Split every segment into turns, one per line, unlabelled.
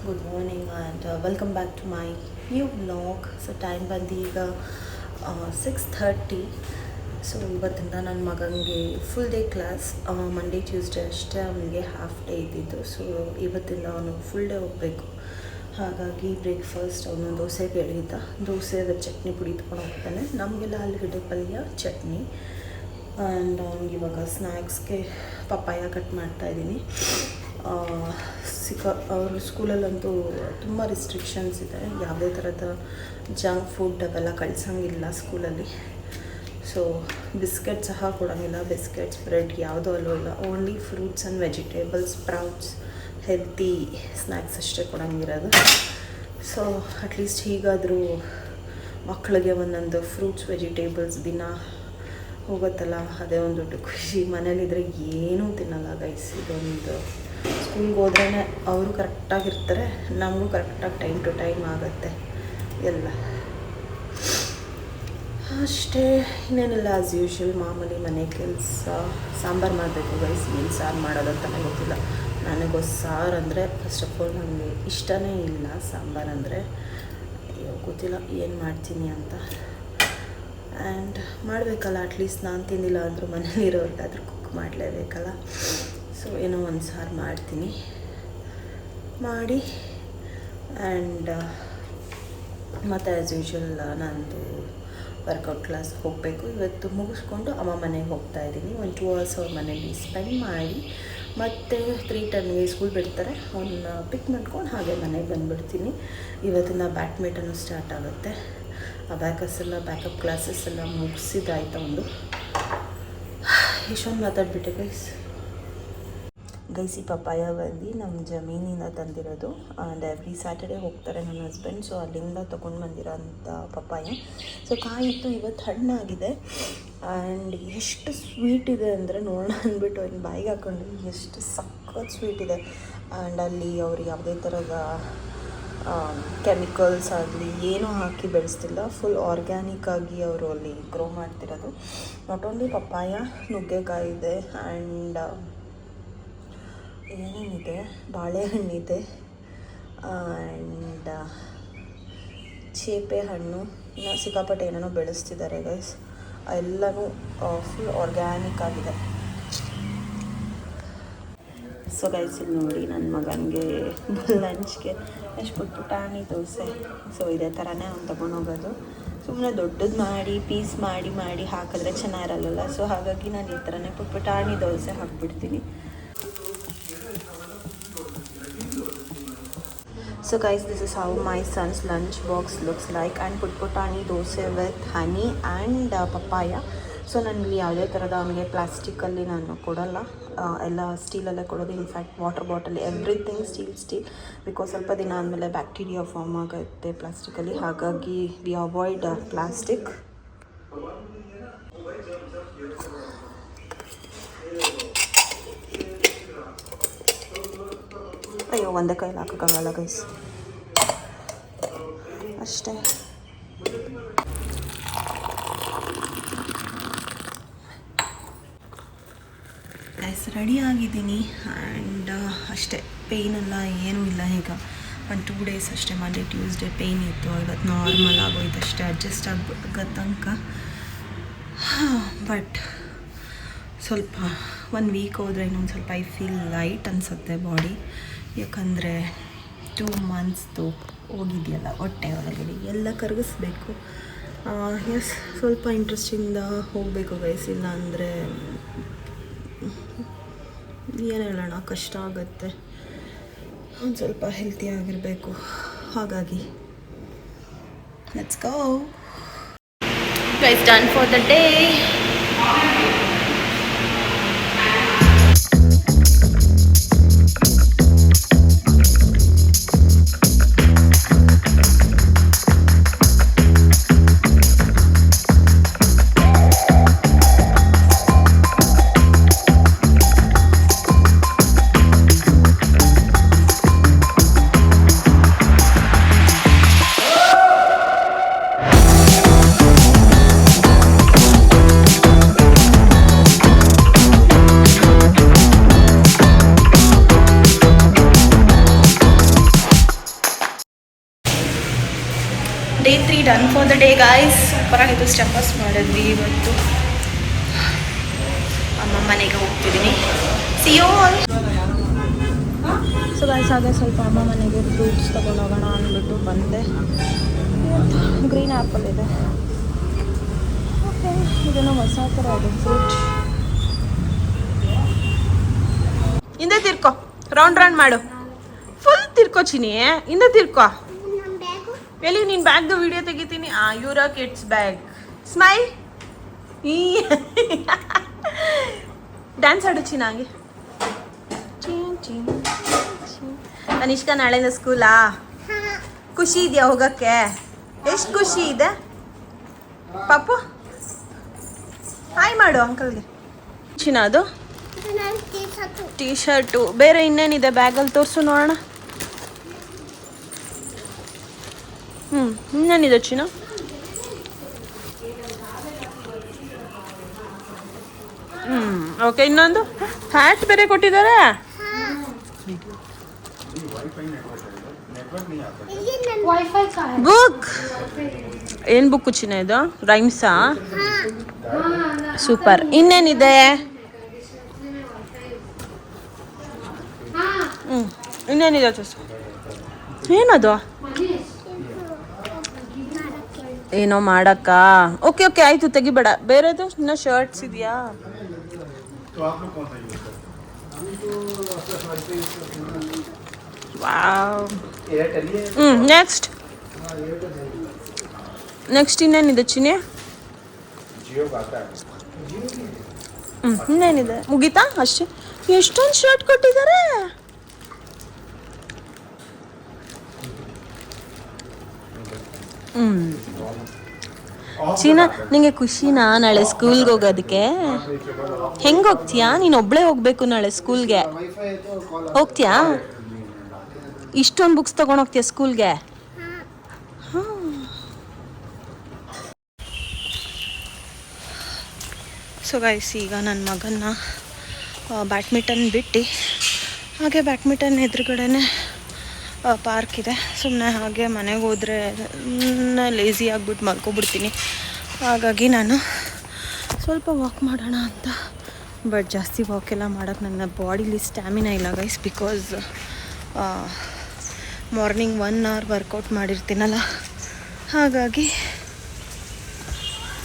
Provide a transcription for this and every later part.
Good morning and welcome back to my new vlog. So time ಬಂದು ಈಗ 6:30. So ಇವತ್ತಿಂದ ನನ್ನ ಮಗನಿಗೆ full day class. Monday Tuesday ಅಷ್ಟೇ ಅವನಿಗೆ ಹಾಫ್ ಡೇ ಇದ್ದಿದ್ದು. ಸೊ ಇವತ್ತಿಂದ ಅವನು ಫುಲ್ ಡೇ ಹೋಗಬೇಕು. ಹಾಗಾಗಿ ಬ್ರೇಕ್ಫಾಸ್ಟ್ ಅವನು ದೋಸೆ ಕೇಳಿದ್ದ. ದೋಸೆ ವಿತ್ ಚಟ್ನಿ ಪುಡಿ ತೊಗೊಂಡು ಹೋಗ್ತಾನೆ. ನಮಗೆಲ್ಲ ಆಲೂಗಡ್ಡೆ ಪಲ್ಯ ಚಟ್ನಿ. ಆ್ಯಂಡ್ ಅವ್ನಿಗೆ ಇವಾಗ ಸ್ನ್ಯಾಕ್ಸ್ಗೆ ಪಪ್ಪಾಯ ಕಟ್ ಮಾಡ್ತಾಯಿದ್ದೀನಿ. ಅವ್ರ ಸ್ಕೂಲಲ್ಲಂತೂ ತುಂಬ ರಿಸ್ಟ್ರಿಕ್ಷನ್ಸ್ ಇದೆ. ಯಾವುದೇ ಥರದ ಜಂಕ್ ಫುಡ್ ಅವೆಲ್ಲ ಕಳ್ಸೋಂಗಿಲ್ಲ ಸ್ಕೂಲಲ್ಲಿ. ಸೊ ಬಿಸ್ಕೆಟ್ ಸಹ ಕೊಡೋಂಗಿಲ್ಲ. ಬಿಸ್ಕೆಟ್ಸ್ ಬ್ರೆಡ್ ಯಾವುದೂ ಅಲ್ಲೂ ಇಲ್ಲ. Only fruits and vegetables, sprouts, healthy snacks ಅಷ್ಟೇ ಕೊಡೋಂಗಿರೋದು. ಸೊ ಅಟ್ಲೀಸ್ಟ್ ಹೀಗಾದರೂ ಮಕ್ಕಳಿಗೆ ಒಂದೊಂದು ಫ್ರೂಟ್ಸ್ ವೆಜಿಟೇಬಲ್ಸ್ ದಿನ ಹೋಗುತ್ತಲ್ಲ, ಅದೇ ಒಂದು ದೊಡ್ಡ ಖುಷಿ. ಮನೇಲಿದ್ದರೆ ಏನೂ ತಿನ್ನಲ್ಲ ಗೈಸ್. ಇದೊಂದು ಸ್ಕೂಲ್ಗೆ ಹೋದ್ರೇ ಅವರು ಕರೆಕ್ಟಾಗಿರ್ತಾರೆ, ನಮಗೂ ಕರೆಕ್ಟಾಗಿ ಟೈಮ್ ಟು ಟೈಮ್ ಆಗುತ್ತೆ ಎಲ್ಲ ಅಷ್ಟೇ. ಇನ್ನೇನಿಲ್ಲ, ಆ್ಯಸ್ ಯೂಶ್ವಲ್ ಮಾಮೂಲಿ ಮನೆ ಕೆಲಸ. ಸಾಂಬಾರು ಮಾಡಬೇಕು ಗೈಸ್. ಏನು ಸಾರು ಮಾಡೋದು ಅಂತಲೇ ಗೊತ್ತಿಲ್ಲ. ನನಗೂ ಸಾರು ಅಂದರೆ ಫಸ್ಟ್ ಆಫ್ ಆಲ್ ನನಗೆ ಇಷ್ಟನೇ ಇಲ್ಲ. ಸಾಂಬಾರು ಅಂದರೆ ಗೊತ್ತಿಲ್ಲ ಏನು ಮಾಡ್ತೀನಿ ಅಂತ. ಆ್ಯಂಡ್ ಮಾಡಬೇಕಲ್ಲ, ಅಟ್ಲೀಸ್ಟ್ ನಾನು ತಿಂದಿಲ್ಲ ಅಂದರೂ ಮನೇಲಿರೋರ್ಗಾದ್ರೂ ಕುಕ್ ಮಾಡಲೇಬೇಕಲ್ಲ. ಸೊ ಏನೋ ಒಂದು ಸಾರು ಮಾಡ್ತೀನಿ ಮಾಡಿ. ಆ್ಯಂಡ್ ಮತ್ತು ಆ್ಯಸ್ ಯೂಶ್ವಲ್ ನಂದು ವರ್ಕೌಟ್ ಕ್ಲಾಸ್ಗೆ ಹೋಗಬೇಕು. ಇವತ್ತು ಮುಗಿಸ್ಕೊಂಡು ಅಮ್ಮ ಮನೆಗೆ ಹೋಗ್ತಾಯಿದ್ದೀನಿ. ಒಂದು 2 hours ಅವ್ರ ಮನೇಲಿ ಸ್ಪೆಂಡ್ ಮಾಡಿ ಮತ್ತು 3:10ಗೆ ಸ್ಕೂಲ್ ಬಿಡ್ತಾರೆ. ಅವನ್ನ ಪಿಕ್ ಮಾಡ್ಕೊಂಡು ಹಾಗೆ ಮನೆಗೆ ಬಂದುಬಿಡ್ತೀನಿ. ಇವತ್ತಿನ ಬ್ಯಾಡ್ಮಿಂಟನ್ನು ಸ್ಟಾರ್ಟ್ ಆಗುತ್ತೆ. ಅಬ್ಯಾಕಸ್ ಎಲ್ಲ ಬ್ಯಾಕಪ್ ಕ್ಲಾಸಸ್ ಎಲ್ಲ ಮುಗಿಸಿದಾಯ್ತು ಒಂದು. ಇಷ್ಟೊಂದು ಮಾತಾಡ್ಬಿಟ್ಟೆ ಗೈಸ್. ಈ ಪಪ್ಪಾಯ ಬಂದು ನಮ್ಮ ಜಮೀನಿಂದ ತಂದಿರೋದು. ಆ್ಯಂಡ್ ಎವ್ರಿ ಸ್ಯಾಟರ್ಡೇ ಹೋಗ್ತಾರೆ ನನ್ನ ಹಸ್ಬೆಂಡ್. ಸೊ ಅಲ್ಲಿಂದ ತೊಗೊಂಡು ಬಂದಿರೋ ಅಂಥ ಪಪ್ಪಾಯ. ಸೊ ಕಾಯಿತ್ತು, ಇವತ್ತು ಹಣ್ಣಾಗಿದೆ. ಆ್ಯಂಡ್ ಎಷ್ಟು ಸ್ವೀಟ್ ಇದೆ ಅಂದರೆ ನೋಡೋಣ ಅಂದ್ಬಿಟ್ಟು ಒಂದು ಬಾಯಿಗೆ ಹಾಕ್ಕೊಂಡು, ಎಷ್ಟು ಸಖತ್ ಸ್ವೀಟ್ ಇದೆ. ಆ್ಯಂಡ್ ಅಲ್ಲಿ ಅವ್ರು ಯಾವುದೇ ಥರದ ಕೆಮಿಕಲ್ಸ್ ಆಗಲಿ ಏನೂ ಹಾಕಿ ಬೆಳೆಸ್ತಿಲ್ಲ. ಫುಲ್ ಆರ್ಗ್ಯಾನಿಕ್ಕಾಗಿ ಅವರು ಅಲ್ಲಿ ಗ್ರೋ ಮಾಡ್ತಿರೋದು. ನಾಟ್ ಓನ್ಲಿ ಪಪ್ಪಾಯ, ನುಗ್ಗೆಕಾಯಿ ಇದೆ. ಆ್ಯಂಡ್ ಏನೇನಿದೆ, ಬಾಳೆಹಣ್ಣಿದೆ. ಆ್ಯಂಡ್ ಚೇಪೆ ಹಣ್ಣು, ಇನ್ನು ಸಿಕ್ಕಾಪಟ್ಟೆ ಏನೇನೋ ಬೆಳೆಸ್ತಿದ್ದಾರೆ ಗೈಸ್. ಎಲ್ಲನೂ ಫುಲ್ ಆರ್ಗ್ಯಾನಿಕ್ ಆಗಿದೆ. ಸೊ ಗೈಸ್ ಇಲ್ಲಿ ನೋಡಿ, ನನ್ನ ಮಗನಿಗೆ ಲಂಚ್ಗೆ ಎಷ್ಟು ಪುಟಾಣಿ ದೋಸೆ. ಸೊ ಇದೇ ಥರನೇ ಅವ್ನು ತೊಗೊಂಡೋಗೋದು. ಸುಮ್ಮನೆ ದೊಡ್ಡದು ಮಾಡಿ ಪೀಸ್ ಮಾಡಿ ಮಾಡಿ ಹಾಕಿದ್ರೆ ಚೆನ್ನಾಗಿರಲ್ಲ. ಸೊ ಹಾಗಾಗಿ ನಾನು ಈ ಥರನೇ ಪುಟಾಣಿ ದೋಸೆ ಹಾಕ್ಬಿಡ್ತೀನಿ. So guys, this is how my son's lunch box looks like. And putani dose with honey and papaya. So ನನಗೆ ಯಾವುದೇ ಥರದ ಅವನಿಗೆ ಪ್ಲಾಸ್ಟಿಕಲ್ಲಿ ನಾನು ಕೊಡಲ್ಲ, ಎಲ್ಲ ಸ್ಟೀಲಲ್ಲೇ ಕೊಡೋದು. In fact water bottle everything steel. Because ಸ್ವಲ್ಪ ದಿನ ಆದಮೇಲೆ ಬ್ಯಾಕ್ಟೀರಿಯಾ ಫಾರ್ಮ್ ಆಗುತ್ತೆ ಪ್ಲಾಸ್ಟಿಕಲ್ಲಿ. ಹಾಗಾಗಿ ವಿ ಅವಾಯ್ಡ್ ಪ್ಲಾಸ್ಟಿಕ್. ಅಯ್ಯೋ, ಒಂದೇ ಕೈಲಿ ಹಾಕೋಕ್ಕಾಗಲ್ಲ ಗೈಸ್, ಅಷ್ಟೇ. ಗೈಸ್ ರೆಡಿ ಆಗಿದ್ದೀನಿ. ಆ್ಯಂಡ್ ಅಷ್ಟೇ, ಪೇಯ್ನೆಲ್ಲ ಏನೂ ಇಲ್ಲ. ಈಗ ಒಂದು 2 days ಅಷ್ಟೇ, ಮಂಡೇ ಟ್ಯೂಸ್ಡೇ ಪೇಯ್ನ್ ಇತ್ತು. ಇವತ್ತು ನಾರ್ಮಲ್ ಆಗೋಯ್ತು ಅಷ್ಟೇ, ಅಡ್ಜಸ್ಟ್ ಆಗೋ ತನಕ. ಬಟ್ ಸ್ವಲ್ಪ 1 week ಹೋದರೆ ಇನ್ನೊಂದು ಸ್ವಲ್ಪ ಐ ಫೀಲ್ ಲೈಟ್ ಅನಿಸುತ್ತೆ ಬಾಡಿ. ಯಾಕಂದರೆ 2 months ಹೋಗಿದೆಯಲ್ಲ ಹೊಟ್ಟೆ ಒಳಗಡೆ, ಎಲ್ಲ ಕರಗಿಸ್ಬೇಕು. ಎಸ್, ಸ್ವಲ್ಪ ಇಂಟ್ರೆಸ್ಟಿಂದ ಹೋಗಬೇಕು ಗೈಸ್. ಇಲ್ಲ ಅಂದರೆ ಏನು ಹೇಳೋಣ, ಕಷ್ಟ ಆಗುತ್ತೆ. ಒಂದು ಸ್ವಲ್ಪ ಹೆಲ್ತಿಯಾಗಿರಬೇಕು. ಹಾಗಾಗಿ let's go guys, done for the day. Day 3 done for the day guys. ಸೂಪರಾಗಿತ್ತು. ಸ್ಟೆಪ್ಪಸ್ ಮಾಡಿದ್ವಿ ಇವತ್ತು. ಅಮ್ಮ ಮನೆಗೆ ಹೋಗ್ತಿದ್ದೀನಿ. See you all. So guys ಹಾಗೆ ಸ್ವಲ್ಪ ಅಮ್ಮ ಮನೆಗೆ ಫ್ರೂಟ್ಸ್ ತೊಗೊಂಡು ಹೋಗೋಣ ಅಂದ್ಬಿಟ್ಟು ಬಂದೆ. ಗ್ರೀನ್ ಆ್ಯಪಲ್ ಇದೆ. ಓಕೆ, ಇದನ್ನು ಹೊಸ ಥರ ಇದೆ ಫ್ರೂಟ್. ಹಿಂದೆ ತಿರ್ಕೋ, ರೌಂಡ್ ಮಾಡು. ಫುಲ್ ತಿರ್ಕೋ ಚಿನಿ, ಹಿಂದೆ ತಿರ್ಕೋ. ಎಲ್ಲಿ ನೀನು ಬ್ಯಾಗ್ದು ವಿಡಿಯೋ ತೆಗಿತೀನಿ. ಯೂರ ಕಿಡ್ಸ್ ಬ್ಯಾಗ್. ಸ್ಮೈಲ್. ಈ ಡ್ಯಾನ್ಸ್ ಆಡು ಚಿನ್ನಾಗಿ. ಅನಿಷ್ಕಾ ನಾಳೆಯಿಂದ ಸ್ಕೂಲಾ? ಖುಷಿ ಇದೆಯಾ ಹೋಗೋಕ್ಕೆ? ಎಷ್ಟು ಖುಷಿ ಇದೆ ಪಾಪು? ಹಾಯ್ ಮಾಡು ಅಂಕಲ್ಗೆ. ಚಿನ್ನ ಅದು ಟೀ ಶರ್ಟು. ಬೇರೆ ಇನ್ನೇನಿದೆ ಬ್ಯಾಗಲ್ಲಿ ತೋರಿಸು ನೋಡೋಣ. ಇನ್ನೇನಿದೆ ಚಿನ್ನ? ಓಕೆ, ಇನ್ನೊಂದು ಹ್ಯಾಟ್ ಬೇರೆ ಕೊಟ್ಟಿದ್ದಾರೆ. ಬುಕ್ ಏನು ಬುಕ್ಕು ಚಿನ್ನ ಇದು? ರೈಮ್ಸಾ? ಸೂಪರ್. ಇನ್ನೇನಿದೆ? ಇನ್ನೇನಿದೆ ತೋರ್ಸು. ಏನದು? ಏನೋ ಮಾಡಕ್ಕ? ಓಕೆ ಓಕೆ ಆಯಿತು, ತೆಗಿಬೇಡ. ಬೇರೆದು ಇನ್ನು ಶರ್ಟ್ಸ್ ಇದೆಯಾ? ವಾವ್. ನೆಕ್ಸ್ಟ್ ಇನ್ನೇನಿದೆ ಚಿನ್ನಿ? ಇನ್ನೇನಿದೆ? ಮುಗೀತಾ ಅಷ್ಟೇ? ಎಷ್ಟೊಂದು ಶರ್ಟ್ ಕೊಟ್ಟಿದ್ದಾರೆ. ಚೀನಾ, ನಿಂಗೆ ಖುಷಿನಾ ನಾಳೆ ಸ್ಕೂಲ್ಗೆ ಹೋಗೋದಕ್ಕೆ? ಹೆಂಗೆ ಹೋಗ್ತೀಯಾ? ನೀನು ಒಬ್ಳೇ ಹೋಗ್ಬೇಕು ನಾಳೆ ಸ್ಕೂಲ್ಗೆ. ಹೋಗ್ತೀಯಾ? ಇಷ್ಟೊಂದು ಬುಕ್ಸ್ ತೊಗೊಂಡು ಹೋಗ್ತೀಯ ಸ್ಕೂಲ್ಗೆ? ಸೊ ಗೈಸ್, ಈಗ ನನ್ನ ಮಗನ್ನ ಬ್ಯಾಡ್ಮಿಂಟನ್ ಬಿಟ್ಟು ಹಾಗೆ ಬ್ಯಾಡ್ಮಿಂಟನ್ ಎದುರುಗಡೆನೇ ಪಾರ್ಕ್ ಇದೆ. ಸುಮ್ಮನೆ ಹಾಗೆ ಮನೆಗೆ ಹೋದರೆ ಲೇಝಿ ಆಗಿಬಿಟ್ಟು ಮಲ್ಕೊಬಿಡ್ತೀನಿ. ಹಾಗಾಗಿ ನಾನು ಸ್ವಲ್ಪ ವಾಕ್ ಮಾಡೋಣ ಅಂತ. ಬಟ್ ಜಾಸ್ತಿ ವಾಕೆಲ್ಲ ಮಾಡೋಕ್ಕೆ ನನ್ನ ಬಾಡಿಲಿ ಸ್ಟ್ಯಾಮಿನಾ ಇಲ್ಲ guys. Because morning 1 hour workout ಮಾಡಿರ್ತೀನಲ್ಲ, ಹಾಗಾಗಿ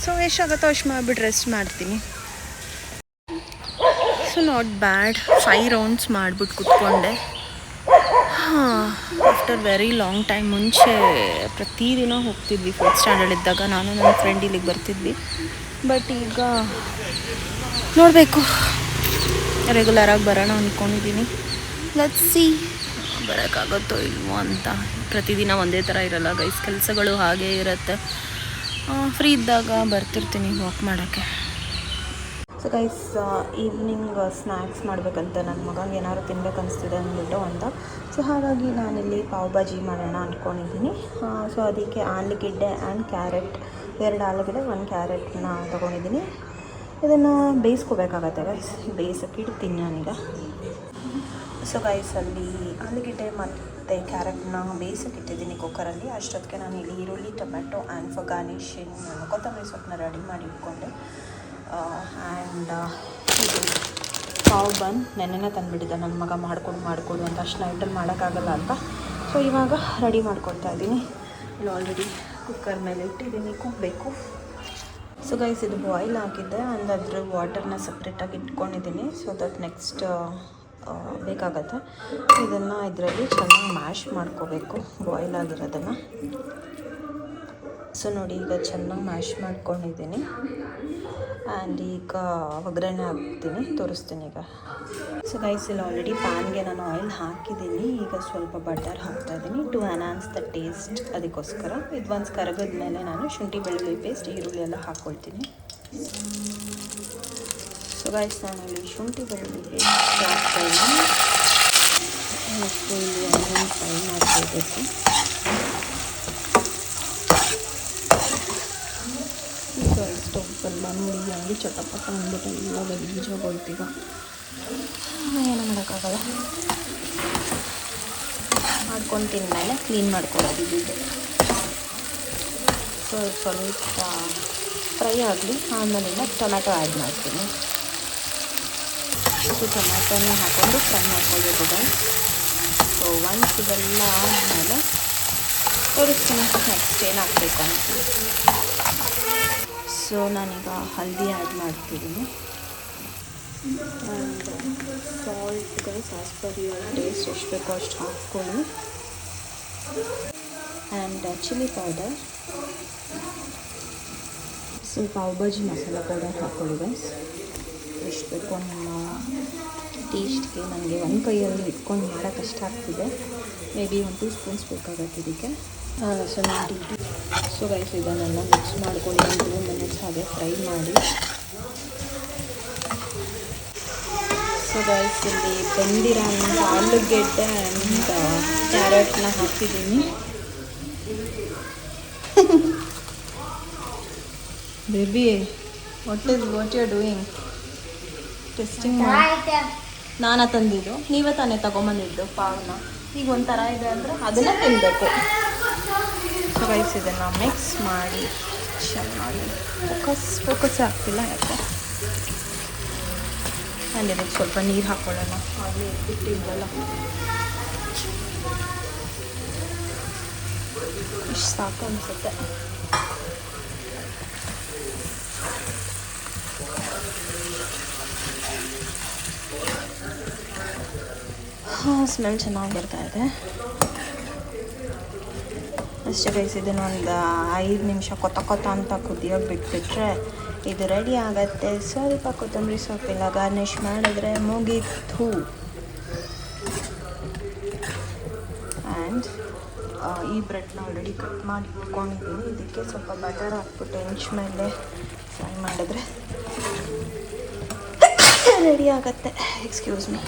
ಸೊ ಎಷ್ಟಾಗುತ್ತೋ ಅಷ್ಟು ಮಾಡಿಬಿಟ್ಟು ರೆಸ್ಟ್ ಮಾಡ್ತೀನಿ. So not bad. 5 rounds ಮಾಡಿಬಿಟ್ಟು ಕೂತ್ಕೊಂಡೆ. After very long time. ಮುಂಚೆ ಪ್ರತಿದಿನ ಹೋಗ್ತಿದ್ವಿ 4th standard ಇದ್ದಾಗ. ನಾನು ನನ್ನ ಫ್ರೆಂಡ್ ಇಲ್ಲಿಗೆ ಬರ್ತಿದ್ವಿ. ಬಟ್ ಈಗ ನೋಡಬೇಕು, ರೆಗ್ಯುಲರಾಗಿ ಬರೋಣ ಅಂದ್ಕೊಂಡಿದ್ದೀನಿ. ಲೆಟ್ಸ್ ಸಿ ಬರೋಕ್ಕಾಗುತ್ತೋ ಇಲ್ವೋ ಅಂತ. ಪ್ರತಿದಿನ ಒಂದೇ ಥರ ಇರಲ್ಲ ಗೈಸ್, ಕೆಲಸಗಳು ಹಾಗೇ ಇರುತ್ತೆ. ಫ್ರೀ ಇದ್ದಾಗ ಬರ್ತಿರ್ತೀನಿ ವಾಕ್ ಮಾಡೋಕ್ಕೆ. ಸೊ ಗೈಸ್, ಈವ್ನಿಂಗ್ ಸ್ನ್ಯಾಕ್ಸ್ ಮಾಡಬೇಕಂತ ನನ್ನ ಮಗಂಗೆ ಏನಾದ್ರು ತಿನ್ಬೇಕು ಅನಿಸ್ತಿದೆ ಅಂದ್ಬಿಟ್ಟು ಅಂತ. ಸೊ ಹಾಗಾಗಿ ನಾನಿಲ್ಲಿ ಪಾವ್ ಭಾಜಿ ಮಾಡೋಣ ಅಂದ್ಕೊಂಡಿದ್ದೀನಿ. ಸೊ ಅದಕ್ಕೆ ಆಲೂಗೆಡ್ಡೆ ಆ್ಯಂಡ್ ಕ್ಯಾರೆಟ್, 2 ಆಲೂಗೆಡ್ಡೆ 1 ಕ್ಯಾರೆಟ್ನ ತೊಗೊಂಡಿದ್ದೀನಿ. ಇದನ್ನು ಬೇಯಿಸ್ಕೋಬೇಕಾಗತ್ತೆ ಗೈಸ್. ಬೇಯಿಸೋಕ್ಕೆ ಇಡ್ತೀನಿ ನಾನೀಗ. ಸೊ ಗೈಸ್, ಅಲ್ಲಿ ಆಲೂಗೆಡ್ಡೆ ಮತ್ತು ಕ್ಯಾರೆಟ್ನ ಬೇಯಿಸೋಕೆ ಇಟ್ಟಿದ್ದೀನಿ ಕುಕ್ಕರಲ್ಲಿ. ಅಷ್ಟೊತ್ತಿಗೆ ನಾನು ಇಲ್ಲಿ ಈರುಳ್ಳಿ, ಟೊಮೆಟೊ ಆ್ಯಂಡ್ ಫಾರ್ ಗಾರ್ನಿಷಿಂಗ್ ಕೊತ್ತಂಬರಿ ಸೊಪ್ಪನ್ನ ರೆಡಿ ಮಾಡಿ ಇಟ್ಕೊಂಡೆ. ಆ್ಯಂಡ್ ಇದು ಪಾವ್ ಬನ್ ನೆನ್ನೆನೇ ತಂದುಬಿಟ್ಟಿದ್ದೆ ನನ್ನ ಮಗ ಮಾಡಿಕೊಡು ಅಂತ. ಅಷ್ಟು ನೈಟಲ್ಲಿ ಮಾಡೋಕ್ಕಾಗಲ್ಲ ಅಂತ. ಸೊ ಇವಾಗ ರೆಡಿ ಮಾಡ್ಕೊಳ್ತಾ ಇದ್ದೀನಿ. ಇಲ್ಲಿ ಆಲ್ರೆಡಿ ಕುಕ್ಕರ್ ಮೇಲೆ ಇಟ್ಟಿದ್ದೀನಿ, ಕುಗ್ಬೇಕು. ಸೊ ಗೈಸ್, ಇದು ಬಾಯ್ಲ್ ಆಗಿದ್ದೆ ಆ್ಯಂಡ್ ಅದ್ರ ವಾಟರ್ನ ಸಪ್ರೇಟಾಗಿ ಇಟ್ಕೊಂಡಿದ್ದೀನಿ. ಸೊ ದಟ್ ನೆಕ್ಸ್ಟ್ ಬೇಕಾಗತ್ತೆ. ಇದನ್ನು ಇದರಲ್ಲಿ ಚೆನ್ನಾಗಿ ಮ್ಯಾಶ್ ಮಾಡ್ಕೋಬೇಕು, ಬಾಯ್ಲ್ ಆಗಿರೋದನ್ನು. ಸೊ ನೋಡಿ, ಈಗ ಚೆನ್ನಾಗಿ ಮ್ಯಾಶ್ ಮಾಡ್ಕೊಂಡಿದ್ದೀನಿ. ಆ್ಯಂಡ್ ಈಗ ಒಗ್ಗರಣೆ ಹಾಕ್ತೀನಿ, ತೋರಿಸ್ತೀನಿ ಈಗ. ಸೊ ಗೈಸ್, ಇಲ್ಲಿ ಆಲ್ರೆಡಿ ಪ್ಯಾನ್ಗೆ ನಾನು ಆಯಿಲ್ ಹಾಕಿದ್ದೀನಿ. ಈಗ ಸ್ವಲ್ಪ ಬಟರ್ ಹಾಕ್ತಾಯಿದ್ದೀನಿ ಟು ಎನ್ಹಾನ್ಸ್ ದ ಟೇಸ್ಟ್. ಅದಕ್ಕೋಸ್ಕರ ಇದು ಒಂದು ಕರಗದ ಮೇಲೆ ನಾನು ಶುಂಠಿ ಬೆಳ್ಳುಳ್ಳಿ ಪೇಸ್ಟ್, ಈರುಳ್ಳಿ ಎಲ್ಲ ಹಾಕ್ಕೊಳ್ತೀನಿ. ಸೊ ಗೈಸ್, ನಾನು ಇಲ್ಲಿ ಶುಂಠಿ ಬೆಳ್ಳುಳ್ಳಿ ಪೇಸ್ಟ್ ಹಾಕ್ತಾಯಿದ್ದೀನಿ. ಮತ್ತು ಇಲ್ಲಿ ಆನಿಯನ್ ಫ್ರೈ ಮಾಡ್ಕೊಳ್ಬೇಕು. ಸ್ಟೌಪಲ್ಲ ನೋಡಿ ಹಂಗೆ ಚಟಪಟ ಅಂದ್ಬಿಟ್ಟು ಇವಾಗ ಗಲೀಜಾಗೋಯ್ತೀಗ. ಏನು ಮಾಡೋಕ್ಕಾಗಲ್ಲ, ಮಾಡ್ಕೊಂಡು ತಿಂದಮೇಲೆ ಕ್ಲೀನ್ ಮಾಡ್ಕೊಳ್ಳೋದು ಇದು. ಸೊ ಸ್ವಲ್ಪ ಫ್ರೈ ಆಗಲಿ, ಆಮೇಲೆ ಟೊಮೆಟೊ ಆ್ಯಡ್ ಮಾಡ್ತೀನಿ. ಸೊ ಟೊಮೆಟೊನ ಹಾಕ್ಕೊಂಡು ಫ್ರೈ ಮಾಡ್ಕೊಳ್ಬೇಕು ಗೈಸ್. ಸೊ ಒನ್ಸ್ ಇದೆಲ್ಲ ಆದಮೇಲೆ ತೋರಿಸ್ತೀನಿ ನೆಕ್ಸ್ಟ್ ಏನು ಹಾಕಬೇಕು ಅಂತ. ಸೊ ನಾನೀಗ ಹಲ್ದಿ ಆ್ಯಡ್ ಮಾಡ್ತಿದ್ದೀನಿ. And salt guys as per your taste ಎಷ್ಟು ಬೇಕೋ ಅಷ್ಟು ಹಾಕ್ಕೊಳ್ಳಿ. And chilli powder, so pav bhaji masala powder ಹಾಕ್ಕೊಳ್ಳಿ ಗೈಸ್ ಎಷ್ಟು ಬೇಕೋ ನಿಮ್ಮ ಟೇಸ್ಟ್ಗೆ. ನನಗೆ ಒಂದು ಕೈಯಲ್ಲಿ ಇಟ್ಕೊಂಡು ಮಾಡೋಕ್ಕೆ ಕಷ್ಟ ಆಗ್ತಿದೆ, ಮೇ ಬಿ 1-2 ಸ್ಪೂನ್ಸ್ ಬೇಕಾಗತ್ತೆ ಇದಕ್ಕೆ. ಸೊ ನಾನು ಸೊ ಗೈಸ್ ಇದನ್ನೆಲ್ಲ ಮಿಕ್ಸ್ ಮಾಡ್ಕೊಂಡು 2 ಮಿನಿಟ್ಸ್ ಹಾಗೆ ಫ್ರೈ ಮಾಡಿ. ಸೊ ಗೈಸ್ ಇಲ್ಲಿ ಬೆಂದಿರೋ ಆಲೂಗೆಡ್ಡೆ ಆ್ಯಂಡ್ ಕ್ಯಾರೆಟ್ನ ಹಾಕಿದ್ದೀನಿ. Baby what you are doing? Testing ನಾನು ತಂದಿದ್ದು, ನೀವೇ ತಾನೇ ತೊಗೊಂಬಂದಿದ್ದು ಪಾವನ್ನ. ಈಗ ಒಂಥರ ಇದೆ ಅಂದರೆ ಅದನ್ನು ತಿನ್ನಬೇಕು. ಸೊ ಗೈಸ್ ಇದನ್ನು ಮಿಕ್ಸ್ ಮಾಡಿ ಚೆನ್ನಾಗಿ ಫೋಕಸ್ ಆಗ್ತಿಲ್ಲ ಯಾಕೆ. ಆ್ಯಂಡ್ ಇದಕ್ಕೆ ಸ್ವಲ್ಪ ನೀರು ಹಾಕ್ಕೊಳ್ಳೋಣ, ಆಗಲೇ ಬಿಟ್ಟಿಲ್ವಲ್ಲ. ಇಷ್ಟು ಸಾಕು ಅನಿಸುತ್ತೆ. ಸ್ಮೆಲ್ ಚೆನ್ನಾಗಿರ್ತಾ ಇದೆ. ಅಷ್ಟೇ ಗೈಸ್, ಇದನ್ನೊಂದು 5 ನಿಮಿಷ ಕೊತ್ತ ಅಂತ ಕುದಿಯೋಕೆ ಬಿಟ್ಬಿಟ್ರೆ ಇದು ರೆಡಿ ಆಗುತ್ತೆ. ಸ್ವಲ್ಪ ಕೊತ್ತಂಬರಿ ಸೊಪ್ಪಿಲ್ಲ ಗಾರ್ನಿಷ್ ಮಾಡಿದ್ರೆ ಮುಗೀತು. ಆ್ಯಂಡ್ ಈ ಬ್ರೆಡ್ನ ಆಲ್ರೆಡಿ ಕಟ್ ಮಾಡಿ ಇಟ್ಕೊಂಡಿದ್ದೀನಿ. ಇದಕ್ಕೆ ಸ್ವಲ್ಪ ಬಟರ್ ಹಾಕ್ಬಿಟ್ಟು ಹೆಂಚ್ ಮೇಲೆ ಫ್ರೈ ಮಾಡಿದ್ರೆ ರೆಡಿ ಆಗುತ್ತೆ. Excuse me.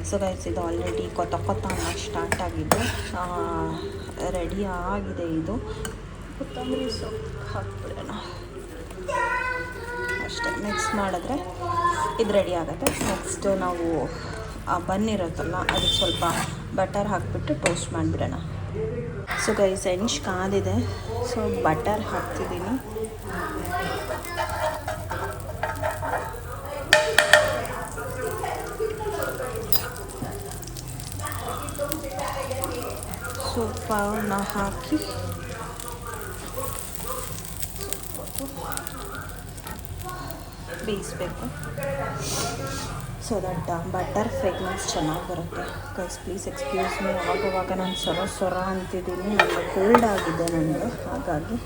ಸೊ ಗೈಸ್ ಇದು ಆಲ್ರೆಡಿ ಕೊತ್ತ ಅನ್ನೋಕ್ಕೆ ಸ್ಟಾರ್ಟ್ ಆಗಿದ್ದು ರೆಡಿ ಆಗಿದೆ. ಇದು ಕೊತ್ತಂಬರಿ ಸೊಪ್ಪು ಹಾಕ್ಬಿಡೋಣ ಅಷ್ಟೇ. ಮಿಕ್ಸ್ ಮಾಡಿದ್ರೆ ಇದು ರೆಡಿ ಆಗುತ್ತೆ. ನೆಕ್ಸ್ಟು ನಾವು ಬನ್ ಇರುತ್ತಲ್ಲ ಅದಕ್ಕೆ ಸ್ವಲ್ಪ ಬಟರ್ ಹಾಕಿಬಿಟ್ಟು ಟೋಸ್ಟ್ ಮಾಡಿಬಿಡೋಣ. ಸೊ ಗೈಸ್ ಹೆಂಚ್ ಕಾದಿದೆ, ಸೊ ಬಟರ್ ಹಾಕ್ತಿದ್ದೀನಿ. ಸೊ ಪಾವನ್ನ ಹಾಕಿ ಬೇಯಿಸಬೇಕು. ಸೊ ದಟ್ ಬಟರ್ ಫ್ರೇಗ್ರೆನ್ಸ್ ಚೆನ್ನಾಗಿ ಬರುತ್ತೆ. ಗೈಸ್ ಪ್ಲೀಸ್ ಎಕ್ಸ್ಕ್ಯೂಸ್ ಮೀ, ಅವಾಗವಾಗ ನಾನು ಸೊರ ಅಂತಿದ್ದೀನಿ. ನನಗೆ ಕೋಲ್ಡ್ ಆಗಿದೆ ನನಗೆ, ಹಾಗಾಗಿ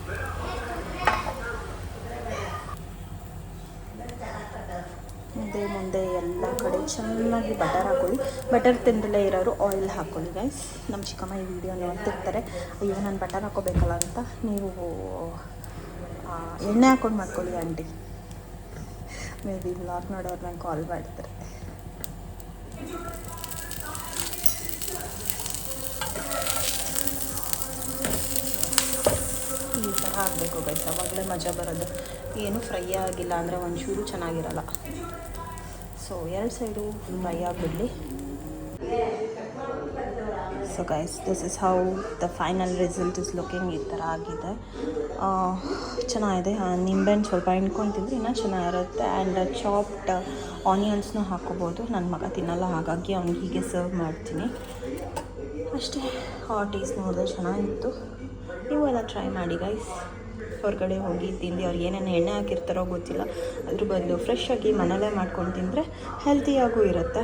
ಮುಂದೆ ಎಲ್ಲ ಕಡೆ ಚೆನ್ನಾಗಿ ಬಟರ್ ಹಾಕ್ಕೊಳ್ಳಿ. ಬಟರ್ ತಿಂದಲೇ ಇರೋರು ಆಯಿಲ್ ಹಾಕ್ಕೊಳ್ಳಿ ಗೈಸ್. ನಮ್ಮ ಚಿಕ್ಕಮ್ಮ ಈ ವಿಡಿಯೋ ನೋಡ್ತಿರ್ತಾರೆ, ಅಯ್ಯೋ ನಾನು ಬಟರ್ ಹಾಕ್ಕೋಬೇಕಲ್ಲ ಅಂತ. ನೀವು ಎಣ್ಣೆ ಹಾಕ್ಕೊಂಡು ಮಾಡ್ಕೊಳ್ಳಿ ಆಂಟಿ. ಮೇ ಬಿ ವ್ಲಾಗ್ ನೋಡೋರು ನಂಗೆ ಕಾಲ್ ಮಾಡ್ತಾರೆ. ಈ ಥರ ಆಗಬೇಕು ಗೈಸ್, ಅವಾಗಲೇ ಮಜಾ ಬರೋದು. ಏನು ಫ್ರೈ ಆಗಿಲ್ಲ ಅಂದರೆ ಒಂಚೂರು ಚೆನ್ನಾಗಿರಲ್ಲ. ಸೊ 2 ಸೈಡು ಫ್ರೈ ಆಗಿಬಿಡಲಿ. So guys this is how the final result is looking. ಈ ಥರ ಆಗಿದೆ, ಚೆನ್ನಾಗಿದೆ. ನಿಂಬೆಹಣ್ಣು ಸ್ವಲ್ಪ ಹಿಂಡ್ಕೊಂಡು ಇನ್ನೂ ಚೆನ್ನಾಗಿರುತ್ತೆ. ಆ್ಯಂಡ್ ಚಾಪ್ಡ್ ಆನಿಯನ್ಸ್ನೂ ಹಾಕ್ಕೋಬೋದು. ನನ್ನ ಮಗ ತಿನ್ನಲ್ಲ, ಹಾಗಾಗಿ ಅವ್ನಿಗೆ ಹೀಗೆ ಸರ್ವ್ ಮಾಡ್ತೀನಿ ಅಷ್ಟೇ. ಟೇಸ್ಟ್ ನೋಡಿದ್ರೆ ಚೆನ್ನಾಗಿತ್ತು. ನೀವು ಎಲ್ಲ ಟ್ರೈ ಮಾಡಿ ಗೈಸ್. ಹೊರಗಡೆ ಹೋಗಿ ತಿಂದು ಅವ್ರು ಏನೇನು ಎಣ್ಣೆ ಹಾಕಿರ್ತಾರೋ ಗೊತ್ತಿಲ್ಲ, ಅದ್ರ ಬದಲು ಫ್ರೆಶ್ ಆಗಿ ಮನೇಲೇ ಮಾಡ್ಕೊಂಡು ತಿಂದರೆ ಹೆಲ್ತಿಯಾಗೂ ಇರುತ್ತೆ.